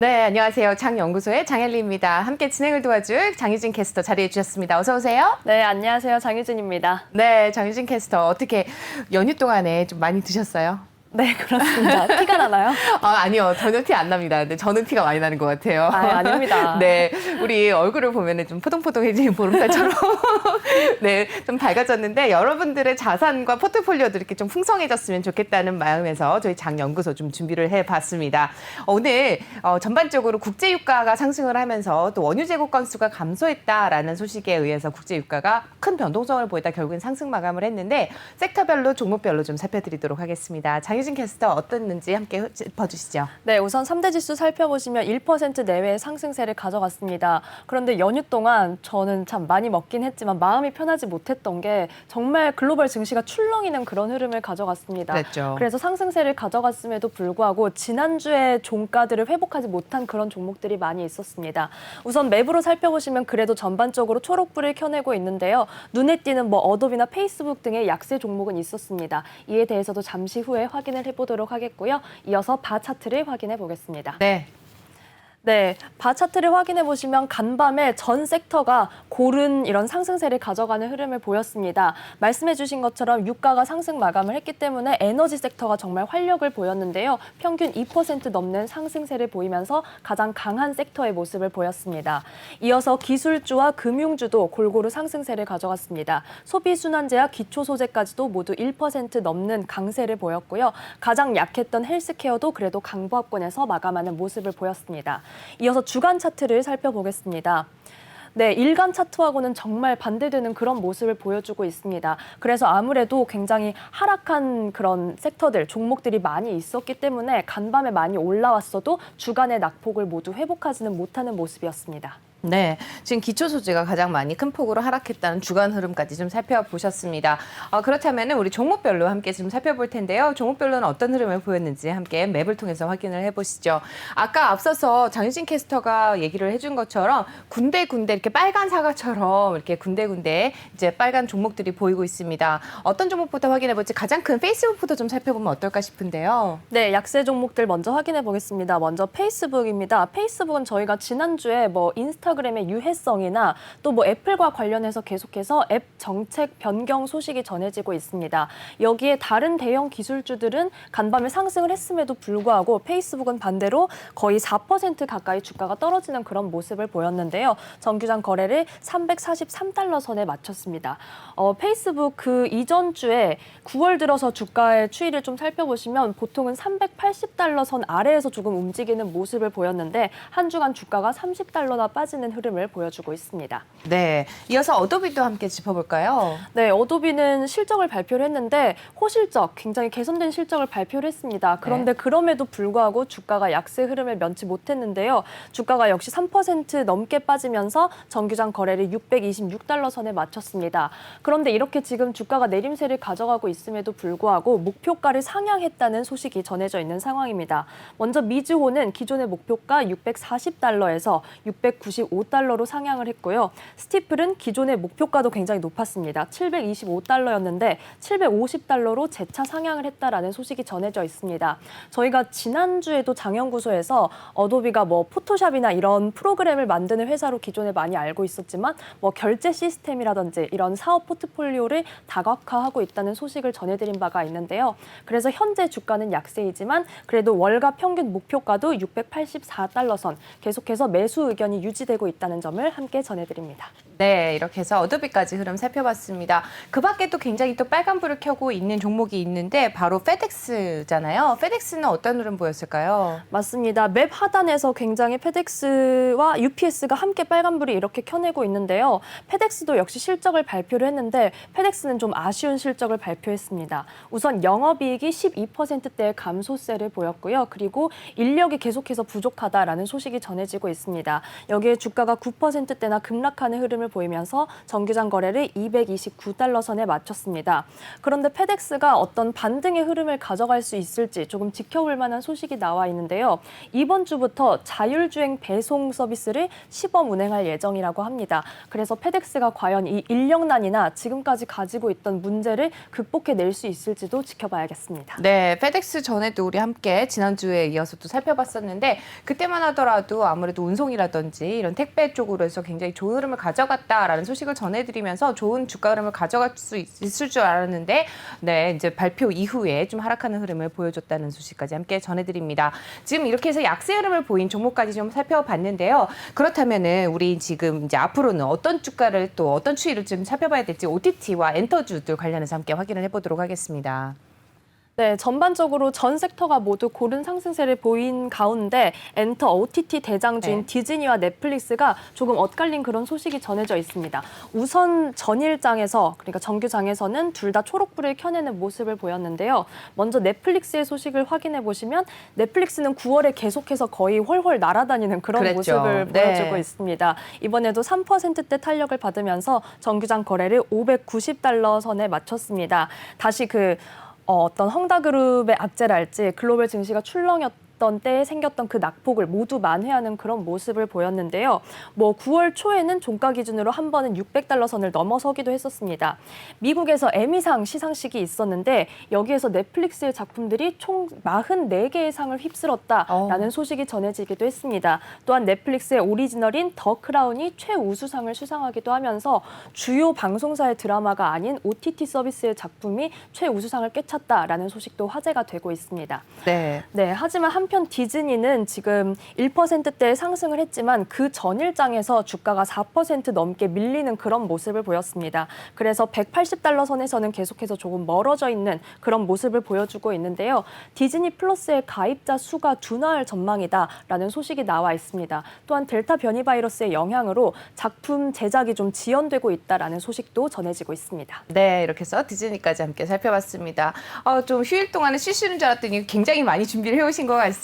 네, 안녕하세요. 장연구소의 장엘리입니다. 함께 진행을 도와줄 장유진 캐스터 자리해 주셨습니다. 어서 오세요. 네, 안녕하세요. 장유진입니다. 네, 장유진 캐스터 어떻게 연휴 동안에 좀 많이 드셨어요? 네, 그렇습니다. 티가 나나요? 아니요. 전혀 티 안 납니다. 근데 저는 티가 많이 나는 것 같아요. 아닙니다. 네, 우리 얼굴을 보면은 좀 포동포동해진 보름달처럼 네, 좀 밝아졌는데 여러분들의 자산과 포트폴리오도 이렇게 좀 풍성해졌으면 좋겠다는 마음에서 저희 장연구소 좀 준비를 해봤습니다. 오늘 전반적으로 국제유가가 상승을 하면서 또 원유 재고 건수가 감소했다라는 소식에 의해서 국제유가가 큰 변동성을 보이다 결국엔 상승 마감을 했는데 섹터별로 종목별로 좀 살펴드리도록 하겠습니다. 장유진 캐스터 어땠는지 함께 짚어주시죠. 네, 우선 3대 지수 살펴보시면 1% 내외의 상승세를 가져갔습니다. 그런데 연휴 동안 저는 참 많이 먹긴 했지만 마음이 편하지 못했던 게 정말 글로벌 증시가 출렁이는 그런 흐름을 가져갔습니다. 그랬죠. 그래서 상승세를 가져갔음에도 불구하고 지난주에 종가들을 회복하지 못한 그런 종목들이 많이 있었습니다. 우선 맵으로 살펴보시면 그래도 전반적으로 초록불을 켜내고 있는데요. 눈에 띄는 어도비나 페이스북 등의 약세 종목은 있었습니다. 이에 대해서도 잠시 후에 확인을 해보도록 하겠고요. 이어서 바 차트를 확인해 보겠습니다. 네, 바 차트를 확인해 보시면 간밤에 전 섹터가 고른 이런 상승세를 가져가는 흐름을 보였습니다. 말씀해 주신 것처럼 유가가 상승 마감을 했기 때문에 에너지 섹터가 정말 활력을 보였는데요. 평균 2% 넘는 상승세를 보이면서 가장 강한 섹터의 모습을 보였습니다. 이어서 기술주와 금융주도 골고루 상승세를 가져갔습니다. 소비순환재와 기초소재까지도 모두 1% 넘는 강세를 보였고요. 가장 약했던 헬스케어도 그래도 강보합권에서 마감하는 모습을 보였습니다. 이어서 주간 차트를 살펴보겠습니다. 네, 일간 차트하고는 정말 반대되는 그런 모습을 보여주고 있습니다. 그래서 아무래도 굉장히 하락한 그런 섹터들, 종목들이 많이 있었기 때문에 간밤에 많이 올라왔어도 주간의 낙폭을 모두 회복하지는 못하는 모습이었습니다. 네, 지금 기초소재가 가장 많이 큰 폭으로 하락했다는 주간 흐름까지 좀 살펴보셨습니다. 그렇다면 우리 종목별로 함께 좀 살펴볼 텐데요. 종목별로는 어떤 흐름을 보였는지 함께 맵을 통해서 확인을 해보시죠. 아까 앞서서 장유진 캐스터가 얘기를 해준 것처럼 군데군데 이렇게 빨간 사과처럼 이렇게 군데군데 이제 빨간 종목들이 보이고 있습니다. 어떤 종목부터 확인해볼지 가장 큰 페이스북부터 좀 살펴보면 어떨까 싶은데요. 네, 약세 종목들 먼저 확인해 보겠습니다. 먼저 페이스북입니다. 페이스북은 저희가 지난주에 인스타그램의 유해성이나 또 애플과 관련해서 계속해서 앱 정책 변경 소식이 전해지고 있습니다. 여기에 다른 대형 기술주들은 간밤에 상승을 했음에도 불구하고 페이스북은 반대로 거의 4% 가까이 주가가 떨어지는 그런 모습을 보였는데요. 정규장 거래를 343달러 선에 마쳤습니다. 페이스북 그 이전 주에 9월 들어서 주가의 추이를 좀 살펴보시면 보통은 380달러 선 아래에서 조금 움직이는 모습을 보였는데 한 주간 주가가 30달러나 빠지는 흐름을 보여주고 있습니다. 네, 이어서 어도비도 함께 짚어볼까요? 네, 어도비는 실적을 발표를 했는데 호실적, 굉장히 개선된 실적을 발표를 했습니다. 그런데 그럼에도 불구하고 주가가 약세 흐름을 면치 못했는데요. 주가가 역시 3% 넘게 빠지면서 정규장 거래를 626달러 선에 마쳤습니다. 그런데 이렇게 지금 주가가 내림세를 가져가고 있음에도 불구하고 목표가를 상향했다는 소식이 전해져 있는 상황입니다. 먼저 미즈호는 기존의 목표가 640달러에서 695달러로 상향을 했고요. 스티플은 기존의 목표가도 굉장히 높았습니다. 725달러였는데 750달러로 재차 상향을 했다라는 소식이 전해져 있습니다. 저희가 지난주에도 장연구소에서 어도비가 포토샵이나 이런 프로그램을 만드는 회사로 기존에 많이 알고 있었지만 결제 시스템이라든지 이런 사업 포트폴리오를 다각화하고 있다는 소식을 전해드린 바가 있는데요. 그래서 현재 주가는 약세이지만 그래도 월가 평균 목표가도 684달러 선 계속해서 매수 의견이 유지되고 있다는 점을 함께 전해드립니다. 네, 이렇게 해서 어도비까지 흐름 살펴봤습니다. 그 밖에 또 굉장히 또 빨간불을 켜고 있는 종목이 있는데 바로 페덱스잖아요. 페덱스는 어떤 흐름 보였을까요? 맞습니다. 맵 하단에서 굉장히 페덱스와 UPS가 함께 빨간불이 이렇게 켜내고 있는데요. 페덱스도 역시 실적을 발표를 했는데 페덱스는 좀 아쉬운 실적을 발표했습니다. 우선 영업이익이 12%대의 감소세를 보였고요. 그리고 인력이 계속해서 부족하다라는 소식이 전해지고 있습니다. 여기에 주가가 9%대나 급락하는 흐름을 보이면서 정규장 거래를 229달러 선에 마쳤습니다. 그런데 페덱스가 어떤 반등의 흐름을 가져갈 수 있을지 조금 지켜볼 만한 소식이 나와 있는데요. 이번 주부터 자율주행 배송 서비스를 시범 운행할 예정이라고 합니다. 그래서 페덱스가 과연 이 인력난이나 지금까지 가지고 있던 문제를 극복해낼 수 있을지도 지켜봐야겠습니다. 네, 페덱스 전에도 우리 함께 지난주에 이어서 또 살펴봤었는데 그때만 하더라도 아무래도 운송이라든지 이런 택배 쪽으로 해서 굉장히 좋은 흐름을 가져갔다라는 소식을 전해드리면서 좋은 주가 흐름을 가져갈 수 있을 줄 알았는데 네, 이제 발표 이후에 좀 하락하는 흐름을 보여줬다는 소식까지 함께 전해드립니다. 지금 이렇게 해서 약세 흐름을 보인 종목까지 좀 살펴봤는데요. 그렇다면은 우리 지금 이제 앞으로는 어떤 주가를 또 어떤 추이를 좀 살펴봐야 될지 OTT와 엔터주들 관련해서 함께 확인을 해보도록 하겠습니다. 네, 전반적으로 전 섹터가 모두 고른 상승세를 보인 가운데 엔터 OTT 대장주인 네. 디즈니와 넷플릭스가 조금 엇갈린 그런 소식이 전해져 있습니다. 우선 전일장에서 그러니까 정규장에서는 둘 다 초록불을 켜내는 모습을 보였는데요. 먼저 넷플릭스의 소식을 확인해 보시면 넷플릭스는 9월에 계속해서 거의 훨훨 날아다니는 그런 그랬죠. 모습을 네. 보여주고 있습니다. 이번에도 3%대 탄력을 받으면서 정규장 거래를 590달러 선에 마쳤습니다. 다시 어떤 헝다그룹의 악재랄지 글로벌 증시가 출렁였던 때에 생겼던 그 낙폭을 모두 만회하는 그런 모습을 보였는데요. 9월 초에는 종가 기준으로 한 번은 600달러 선을 넘어서기도 했었습니다. 미국에서 에미상 시상식이 있었는데 여기에서 넷플릭스의 작품들이 총 44개의 상을 휩쓸었다라는 소식이 전해지기도 했습니다. 또한 넷플릭스의 오리지널인 더 크라운이 최우수상을 수상하기도 하면서 주요 방송사의 드라마가 아닌 OTT 서비스의 작품이 최우수상을 꿰찼다라는 소식도 화제가 되고 있습니다. 네. 네, 하지만 한편 디즈니는 지금 1%대 상승을 했지만 그 전일장에서 주가가 4% 넘게 밀리는 그런 모습을 보였습니다. 그래서 180달러 선에서는 계속해서 조금 멀어져 있는 그런 모습을 보여주고 있는데요. 디즈니 플러스의 가입자 수가 둔화할 전망이다라는 소식이 나와 있습니다. 또한 델타 변이 바이러스의 영향으로 작품 제작이 좀 지연되고 있다라는 소식도 전해지고 있습니다. 네, 이렇게 해서 디즈니까지 함께 살펴봤습니다. 좀 휴일 동안에 쉬시는 줄 알았더니 굉장히 많이 준비를 해오신 것 같습니다.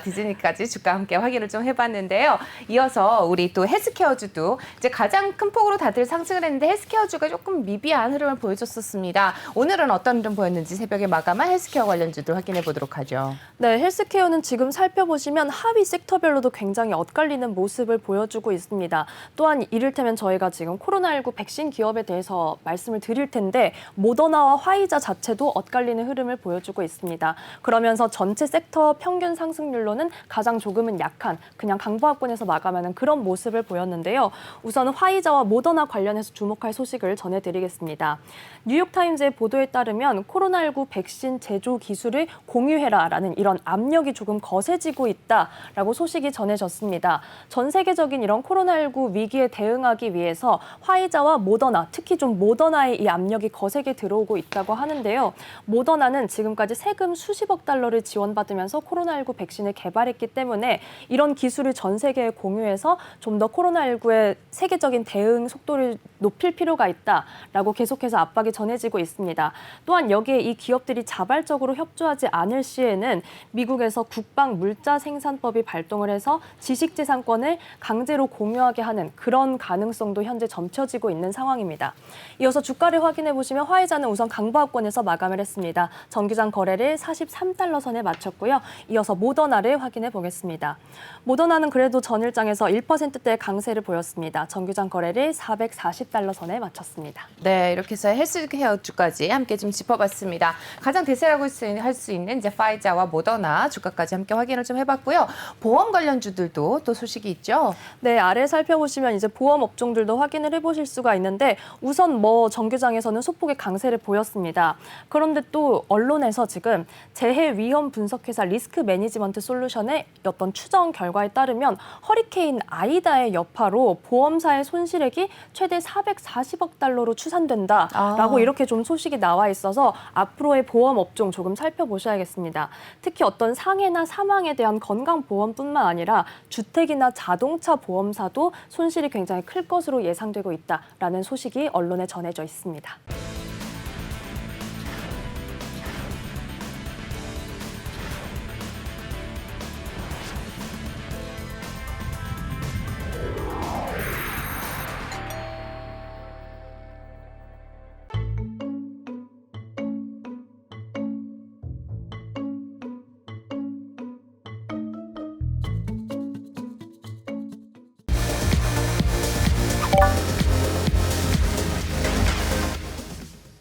디즈니까지 주가 함께 확인을 좀 해봤는데요. 이어서 우리 또 헬스케어주도 이제 가장 큰 폭으로 다들 상승을 했는데 헬스케어주가 조금 미비한 흐름을 보여줬었습니다. 오늘은 어떤 흐름 보였는지 새벽에 마감한 헬스케어 관련주들 확인해 보도록 하죠. 네, 헬스케어는 지금 살펴보시면 하위 섹터별로도 굉장히 엇갈리는 모습을 보여주고 있습니다. 또한 이를테면 저희가 지금 코로나19 백신 기업에 대해서 말씀을 드릴 텐데 모더나와 화이자 자체도 엇갈리는 흐름을 보여주고 있습니다. 그러면서 전체 섹터 평균 상승률로는 가장 조금은 약한 그냥 강보합권에서 마감하는 그런 모습을 보였는데요. 우선 화이자와 모더나 관련해서 주목할 소식을 전해드리겠습니다. 뉴욕타임즈의 보도에 따르면 코로나19 백신 제조 기술을 공유해라라는 이런 압력이 조금 거세지고 있다라고 소식이 전해졌습니다. 전 세계적인 이런 코로나19 위기에 대응하기 위해서 화이자와 모더나, 특히 좀 모더나의 이 압력이 거세게 들어오고 있다고 하는데요. 모더나는 지금까지 세금 수십억 달러를 지원받으면서 코로나19 백신을 개발했기 때문에 이런 기술을 전 세계에 공유해서 좀 더 코로나19의 세계적인 대응 속도를 높일 필요가 있다라고 계속해서 압박이 전해지고 있습니다. 또한 여기에 이 기업들이 자발적으로 협조하지 않을 시에는 미국에서 국방 물자 생산법이 발동을 해서 지식재산권을 강제로 공유하게 하는 그런 가능성도 현재 점쳐지고 있는 상황입니다. 이어서 주가를 확인해 보시면 화이자는 우선 강보합권에서 마감을 했습니다. 정규장 거래를 43달러 선에 마쳤고요. 이어서 모더나를 확인해 보겠습니다. 모더나는 그래도 전일장에서 1%대 강세를 보였습니다. 정규장 거래를 440달러 선에 마쳤습니다. 네, 이렇게 해서 헬스케어주까지 함께 좀 짚어봤습니다. 가장 대세라고 할 수 있는 이제 파이자와 모더나 주가까지 함께 확인을 좀 해봤고요. 보험 관련주들도 또 소식이 있죠. 네, 아래 살펴보시면 이제 보험 업종들도 확인을 해보실 수가 있는데 우선 정규장에서는 소폭의 강세를 보였습니다. 그런데 또 언론에서 지금 재해 위험 분석회사 리스크 매니지먼트 솔루션의 어떤 추정 결과에 따르면 허리케인 아이다의 여파로 보험사의 손실액이 최대 440억 달러로 추산된다라고 이렇게 좀 소식이 나와 있어서 앞으로의 보험 업종 조금 살펴보셔야겠습니다. 특히 어떤 상해나 사망에 대한 건강보험뿐만 아니라 주택이나 자동차 보험사도 손실이 굉장히 클 것으로 예상되고 있다라는 소식이 언론에 전해져 있습니다.